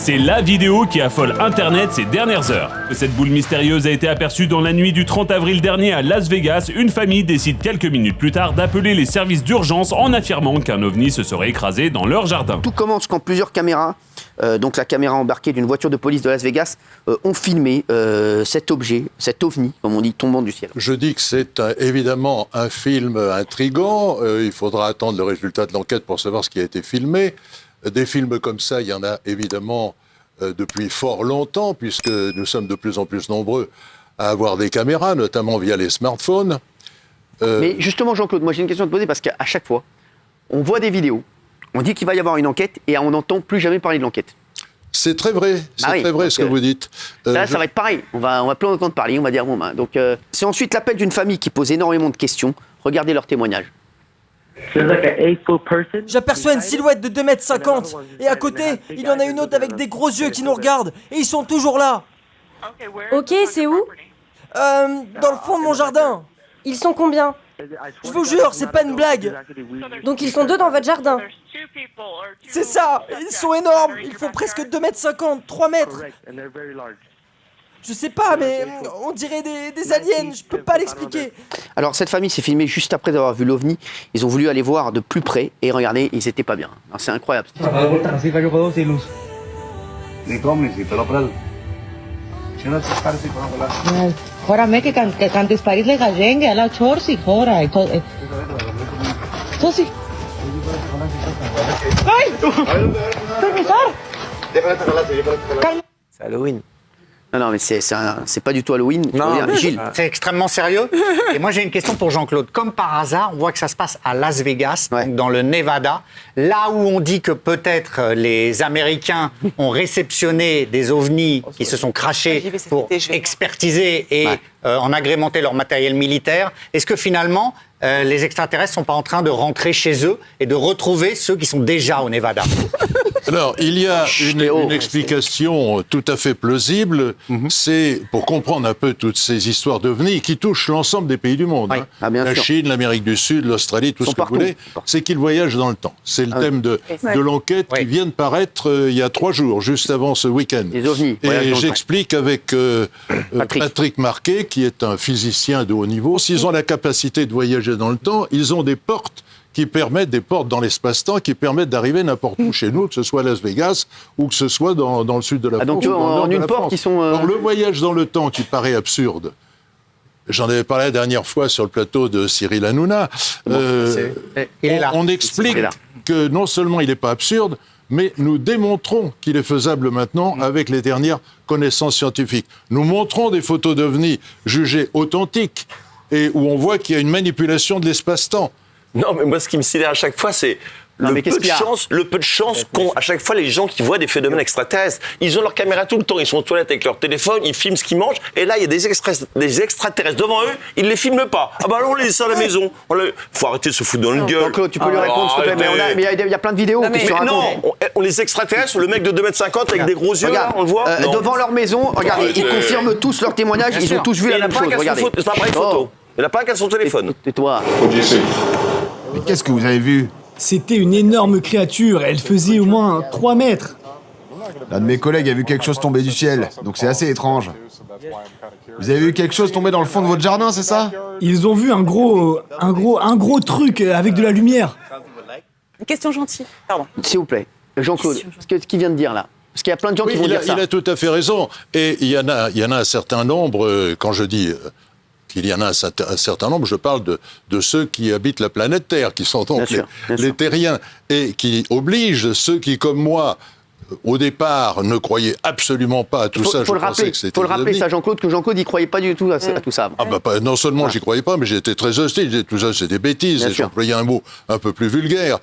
C'est la vidéo qui affole Internet ces dernières heures. Cette boule mystérieuse a été aperçue dans la nuit du 30 avril dernier à Las Vegas. Une famille décide quelques minutes plus tard d'appeler les services d'urgence en affirmant qu'un ovni se serait écrasé dans leur jardin. Tout commence quand plusieurs caméras, donc la caméra embarquée d'une voiture de police de Las Vegas, ont filmé cet objet, cet ovni, comme on dit, tombant du ciel. Je dis que c'est évidemment un film intrigant. Il faudra attendre le résultat de l'enquête pour savoir ce qui a été filmé. Des films comme ça, il y en a évidemment depuis fort longtemps, puisque nous sommes de plus en plus nombreux à avoir des caméras, notamment via les smartphones. Mais justement, Jean-Claude, moi j'ai une question à te poser, parce qu'à chaque fois, on voit des vidéos, on dit qu'il va y avoir une enquête, et on n'entend plus jamais parler de l'enquête. C'est très vrai, très vrai ce que vous dites. Là, ça va être pareil, on va plus en entendre parler, on va dire bon ben. Donc, c'est ensuite l'appel d'une famille qui pose énormément de questions. Regardez leur témoignage. J'aperçois une silhouette de 2,50 m et à côté, il y en a une autre avec des gros yeux qui nous regardent et ils sont toujours là. Ok, c'est où? Dans le fond de mon jardin. Ils sont combien? Je vous jure, c'est pas une blague. Donc ils sont deux dans votre jardin? C'est ça, ils sont énormes, ils font presque 2,50 m, 3 mètres. Je sais pas, mais on dirait des aliens, je peux pas l'expliquer. Alors cette famille s'est filmée juste après avoir vu l'OVNI. Ils ont voulu aller voir de plus près et regardez, ils étaient pas bien. Alors, c'est incroyable. Χωράμε και καν τις παρείς λέγα ζέγγε, αλλά τσόρσι χώρα. Τσόρσι. C'est Halloween. Non, mais c'est pas du tout Halloween. Non, Gilles. C'est extrêmement sérieux. Et moi, j'ai une question pour Jean-Claude. Comme par hasard, on voit que ça se passe à Las Vegas, donc dans le Nevada, là où on dit que peut-être les Américains ont réceptionné des ovnis qui se sont crashés pour expertiser et en agrémenter leur matériel militaire. Est-ce que finalement, les extraterrestres ne sont pas en train de rentrer chez eux et de retrouver ceux qui sont déjà au Nevada? Alors, il y a une explication tout à fait plausible. C'est pour comprendre un peu toutes ces histoires d'ovnis qui touchent l'ensemble des pays du monde. La Chine, l'Amérique du Sud, l'Australie, tout ce que vous voulez. C'est qu'ils voyagent dans le temps. C'est le thème de l'enquête qui vient de paraître il y a 3 jours, juste avant ce week-end. Les ovnis. Et j'explique avec Patrick Marquet, qui est un physicien de haut niveau. S'ils ont la capacité de voyager dans le temps, ils ont des portes dans l'espace-temps qui permettent d'arriver n'importe où chez nous, que ce soit à Las Vegas ou que ce soit dans le sud de la France. Donc en une porte qui sont... Alors, le voyage dans le temps qui paraît absurde, j'en avais parlé la dernière fois sur le plateau de Cyril Hanouna, on explique que non seulement il n'est pas absurde, mais nous démontrons qu'il est faisable maintenant avec les dernières connaissances scientifiques. Nous montrons des photos d'ovnis jugées authentiques et où on voit qu'il y a une manipulation de l'espace-temps. Non, mais moi, ce qui me sidère à chaque fois, c'est le peu de chance qu'ont à chaque fois les gens qui voient des phénomènes extraterrestres. Ils ont leur caméra tout le temps, ils sont aux toilettes avec leur téléphone, ils filment ce qu'ils mangent, et là, il y a des extraterrestres devant eux, ils ne les filment pas. Ah bah alors, on les laisse à la maison. Faut arrêter de se foutre dans le gueule. Jean-Claude, tu peux lui répondre, s'il te plaît, mais il y a plein de vidéos qui se racontent. Non, les extraterrestres, le mec de 2,50 m avec des gros yeux, là, on le voit. Devant leur maison, regardez, ils confirment tous leur témoignage, ils ont tous vu la même chose, regardez. C'est un appareil photo. Il n'a pas qu'à son téléphone. Et toi? Mais qu'est-ce que vous avez vu? C'était une énorme créature, elle faisait au moins 3 mètres. L'un de mes collègues a vu quelque chose tomber du ciel, donc c'est assez étrange. Vous avez vu quelque chose tomber dans le fond de votre jardin, c'est ça? Ils ont vu un gros truc avec de la lumière. Une question gentille, pardon. S'il vous plaît, Jean-Claude, ce qu'il vient de dire là. Parce qu'il y a plein de gens qui vont dire ça. Il a tout à fait raison. Et il y en a un certain nombre, quand je dis... qu'il y en a un certain nombre, je parle de ceux qui habitent la planète Terre, qui sont donc les terriens, et qui obligent ceux qui, comme moi, au départ, ne croyaient absolument pas à tout ça. Faut le rappeler, ça, Jean-Claude, que Jean-Claude, il croyait pas du tout à tout ça. Non seulement j'y croyais pas, mais j'étais très hostile. Je disais, tout ça, c'est des bêtises. Et j'employais un mot un peu plus vulgaire.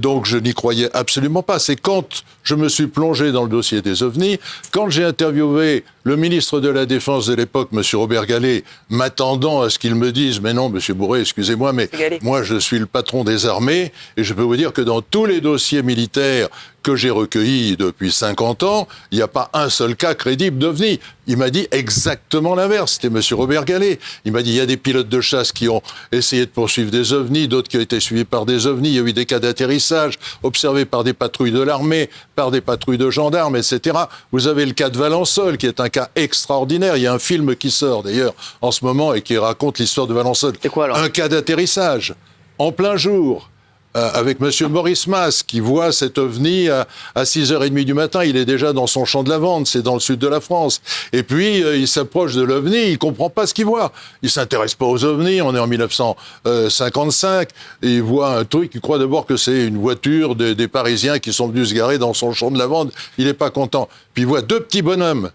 Donc, je n'y croyais absolument pas. C'est quand je me suis plongé dans le dossier des ovnis, quand j'ai interviewé le ministre de la Défense de l'époque, M. Robert Gallet, m'attendant à ce qu'il me dise « Mais non, M. Bourret, excusez-moi, mais moi, je suis le patron des armées, et je peux vous dire que dans tous les dossiers militaires que j'ai recueillis depuis 50 ans, il n'y a pas un seul cas crédible d'OVNI. Il m'a dit exactement l'inverse. C'était M. Robert Gallet. Il m'a dit il y a des pilotes de chasse qui ont essayé de poursuivre des ovnis, d'autres qui ont été suivis par des ovnis. Il y a eu des cas d'atterrissage observés par des patrouilles de l'armée, par des patrouilles de gendarmes, etc. Vous avez le cas de Valençol, qui est un cas extraordinaire. Il y a un film qui sort d'ailleurs en ce moment et qui raconte l'histoire de Valençol. C'est quoi alors ? Un cas d'atterrissage en plein jour. Avec M. Maurice Mas, qui voit cet ovni à 6h30 du matin. Il est déjà dans son champ de lavande, c'est dans le sud de la France. Et puis, il s'approche de l'ovni, il ne comprend pas ce qu'il voit. Il ne s'intéresse pas aux ovnis, on est en 1955, et il voit un truc, il croit d'abord que c'est une voiture des Parisiens qui sont venus se garer dans son champ de lavande. Il n'est pas content. Puis il voit deux petits bonhommes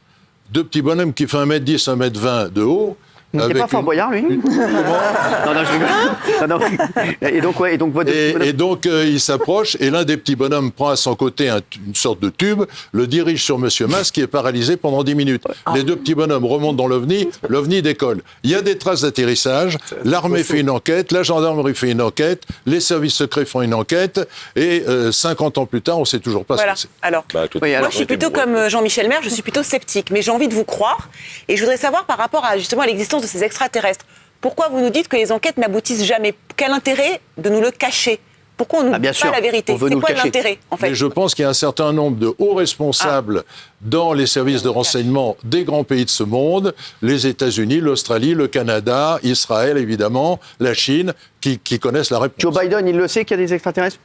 qui font 1m10, 1m20 de haut. C'est pas Fort Boyard, lui? Non, je rigole. Et donc, il s'approche, et l'un des petits bonhommes prend à son côté une sorte de tube, le dirige sur M. Mas, qui est paralysé pendant 10 minutes. Les deux petits bonhommes remontent dans l'OVNI décolle. Il y a des traces d'atterrissage, l'armée fait une enquête, la gendarmerie fait une enquête, les services secrets font une enquête, et 50 ans plus tard, on ne sait toujours pas ce que c'est. Alors, moi, je suis plutôt comme Jean-Michel Maire, je suis plutôt sceptique, mais j'ai envie de vous croire, et je voudrais savoir par rapport à justement à l'existence de ces extraterrestres. Pourquoi vous nous dites que les enquêtes n'aboutissent jamais? Quel intérêt de nous le cacher? Pourquoi on ne nous dit pas la vérité? C'est quoi l'intérêt, en fait? Mais je pense qu'il y a un certain nombre de hauts responsables dans les services de renseignement des grands pays de ce monde, les États-Unis, l'Australie, le Canada, Israël, évidemment, la Chine, qui connaissent la réponse. Joe Biden, il le sait qu'il y a des extraterrestres?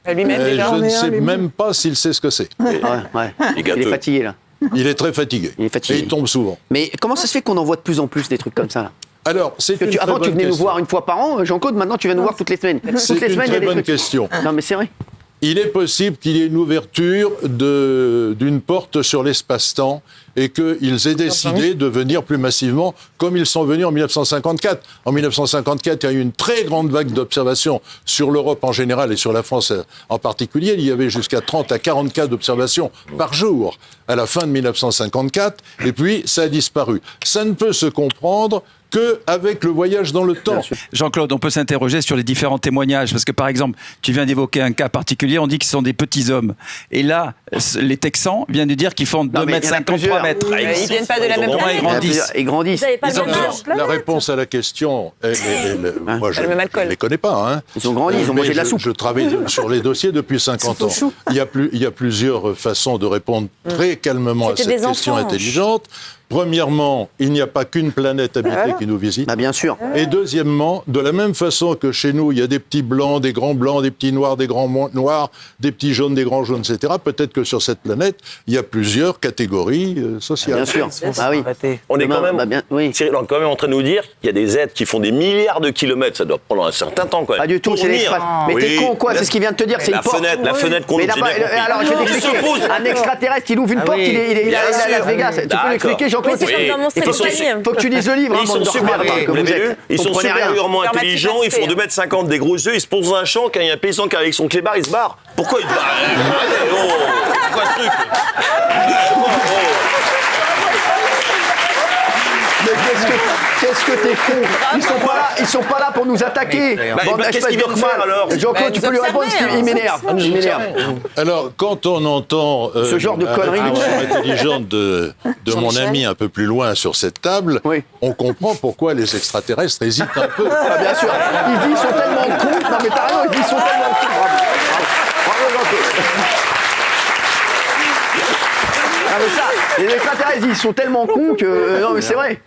Lui-même, déjà. Je ne sais même pas s'il sait ce que c'est. Il est fatigué, là. Il est très fatigué. Et il tombe souvent. Mais comment ça se fait qu'on en voit de plus en plus des trucs comme ça, là? Alors, avant, tu venais nous voir une fois par an, Jean-Claude, maintenant tu viens nous voir toutes les semaines. C'est une très bonne question. Non, mais c'est vrai. Il est possible qu'il y ait une ouverture d'une porte sur l'espace-temps et qu'ils aient décidé de venir plus massivement comme ils sont venus en 1954. En 1954, il y a eu une très grande vague d'observations sur l'Europe en général et sur la France en particulier. Il y avait jusqu'à 30 à 40 cas d'observation par jour à la fin de 1954 et puis ça a disparu. Ça ne peut se comprendre qu'avec le voyage dans le temps. Jean-Claude, on peut s'interroger sur les différents témoignages, parce que par exemple, tu viens d'évoquer un cas particulier, on dit que ce sont des petits hommes. Et là, les Texans viennent de dire qu'ils font 2,50 m, 3 mètres. Ils viennent pas de la même planète. Ils grandissent. La réponse à la question, moi je ne les connais pas. Hein. Ils ont grandi, ils ont mangé de la soupe. Je travaille sur les dossiers depuis 50 ans. Il y a plusieurs façons de répondre très calmement à cette question intelligente. Premièrement, il n'y a pas qu'une planète habitée qui nous visite. Ah, bien sûr. Et deuxièmement, de la même façon que chez nous, il y a des petits blancs, des grands blancs, des petits noirs, des grands noirs, des petits jaunes, des grands jaunes, etc. Peut-être que sur cette planète, il y a plusieurs catégories sociales. Bien sûr. Ah oui. On est quand même, Cyril, on est quand même en train de nous dire qu'il y a des êtres qui font des milliards de kilomètres. Ça doit prendre un certain temps quand même. Pas du tout, c'est l'espace. Mais t'es con, quoi? C'est ce qu'il vient de te dire, c'est une porte. La fenêtre qu'on nous dit. Alors, je vais t'expliquer. Un extraterrestre, il ouvre une porte, il est à Las Vegas. Tu peux l'expliquer, Jean-Claude? Faut que tu lises le livre. Ils sont supérieurement intelligents, ils font 2,50 m, des gros yeux, ils se posent dans un champ, quand il y a un paysan qui est avec son clébard, il se barre. Pourquoi il se barre? Pourquoi ce truc? Mais qu'est-ce que t'es con? Ils sont pas là pour nous attaquer. Qu'est-ce qu'ils viennent faire alors? Jean-Claude, tu peux lui répondre parce qu'il m'énerve. Alors, quand on entend ce genre de conneries intelligente de mon ami un peu plus loin sur cette table, on comprend pourquoi les extraterrestres hésitent un peu. Ah, bien sûr. Ils disent qu'ils sont tellement cons. Non mais t'as raison, ils disent qu'ils sont tellement cons. Bravo Jean-Claude. Ah mais ça, les extraterrestres, ils sont tellement cons que... non mais c'est vrai.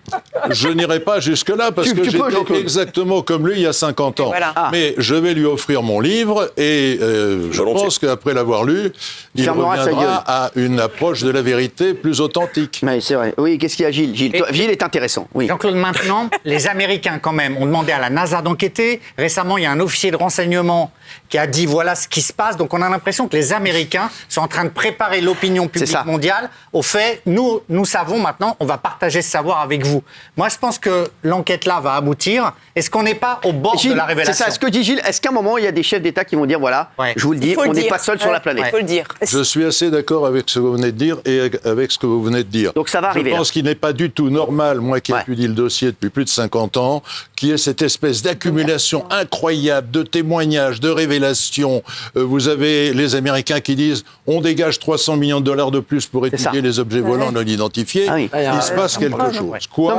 Je n'irai pas jusque-là parce que j'étais exactement comme lui il y a 50 ans. Voilà. Mais je vais lui offrir mon livre et je pense qu'après l'avoir lu, il reviendra à une approche de la vérité plus authentique. Mais c'est vrai. Oui, qu'est-ce qu'il y a Gilles? Gilles est intéressant. Oui. Jean-Claude, maintenant, les Américains quand même ont demandé à la NASA d'enquêter. Récemment, il y a un officier de renseignement qui a dit voilà ce qui se passe. Donc on a l'impression que les Américains sont en train de préparer l'opinion publique mondiale au fait, nous savons maintenant, on va partager ce savoir avec vous. Moi, je pense que l'enquête là va aboutir. Est-ce qu'on n'est pas au bord de la révélation? C'est ça, ce que dit Gilles. Est-ce qu'à un moment, il y a des chefs d'État qui vont dire voilà, je vous le dis, on n'est pas seul sur la planète? Il faut le dire. Je suis assez d'accord avec ce que vous venez de dire et avec ce que vous venez de dire. Donc ça va arriver. Je pense qu'il n'est pas du tout normal, moi qui étudie le dossier depuis plus de 50 ans, qu'il y ait cette espèce d'accumulation incroyable de témoignages, de révélations. Vous avez les Américains qui disent on dégage 300 millions de dollars de plus pour étudier les objets volants non identifiés. Ah oui. Il se passe quelque chose. Quoi ?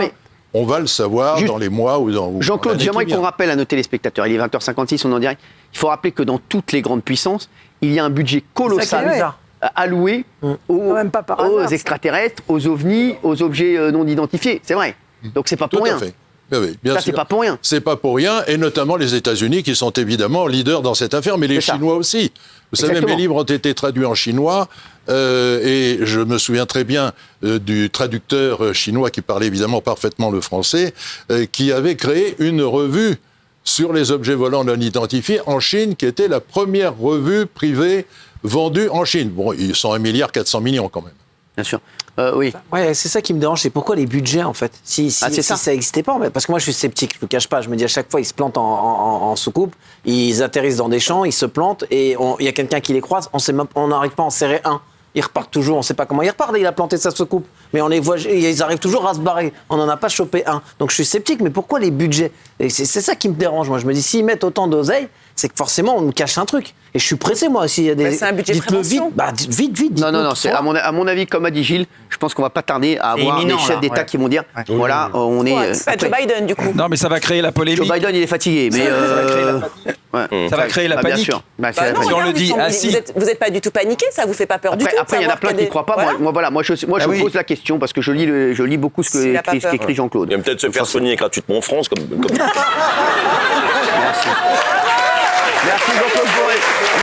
On va le savoir dans les mois ou dans... Jean-Claude, j'aimerais qu'on rappelle à nos téléspectateurs, il est 20h56, on est en direct, il faut rappeler que dans toutes les grandes puissances, il y a un budget colossal alloué aux extraterrestres, aux ovnis, aux objets non identifiés. C'est vrai. Donc c'est pas pour rien. Tout à fait. Oui, bien sûr. C'est pas pour rien. C'est pas pour rien, et notamment les États-Unis qui sont évidemment leaders dans cette affaire, mais les Chinois aussi. Vous savez, mes livres ont été traduits en chinois, et je me souviens très bien du traducteur chinois qui parlait évidemment parfaitement le français, qui avait créé une revue sur les objets volants non identifiés en Chine, qui était la première revue privée vendue en Chine. Bon, ils sont 1,4 milliard quand même. Bien sûr. Oui. Ouais, c'est ça qui me dérange, c'est pourquoi les budgets en fait. Si ça n'existait pas, parce que moi je suis sceptique, je ne le cache pas, je me dis à chaque fois ils se plantent en soucoupe, ils atterrissent dans des champs, ils se plantent et il y a quelqu'un qui les croise, on n'arrive pas à en serrer un. Ils repartent toujours, on ne sait pas comment ils repartent, il a planté sa soucoupe, mais on les voit, ils arrivent toujours à se barrer, on n'en a pas chopé un. Donc je suis sceptique, mais pourquoi les budgets ? Et c'est ça qui me dérange, moi je me dis s'ils mettent autant d'oseille, c'est que forcément on me cache un truc. Et je suis pressé moi aussi, il y a des... c'est un budget de prévention. Vite. Non, c'est à mon avis, comme a dit Gilles, je pense qu'on va pas tarder à avoir des chefs d'État qui vont dire, voilà, on est... C'est pas Joe Biden du coup. Non, mais ça va créer la polémique. Joe Biden, il est fatigué, mais... Ça va créer la panique. Bien sûr. Si on le dit, vous n'êtes pas du tout paniqué, ça vous fait pas peur du tout. Après, il y en a plein qui ne croient pas. Moi, je pose la question parce que je lis beaucoup ce qu'écrit Jean-Claude. Il va peut-être se faire soigner gratuitement en France. Comme... Merci. Merci Jean-Claude Boré.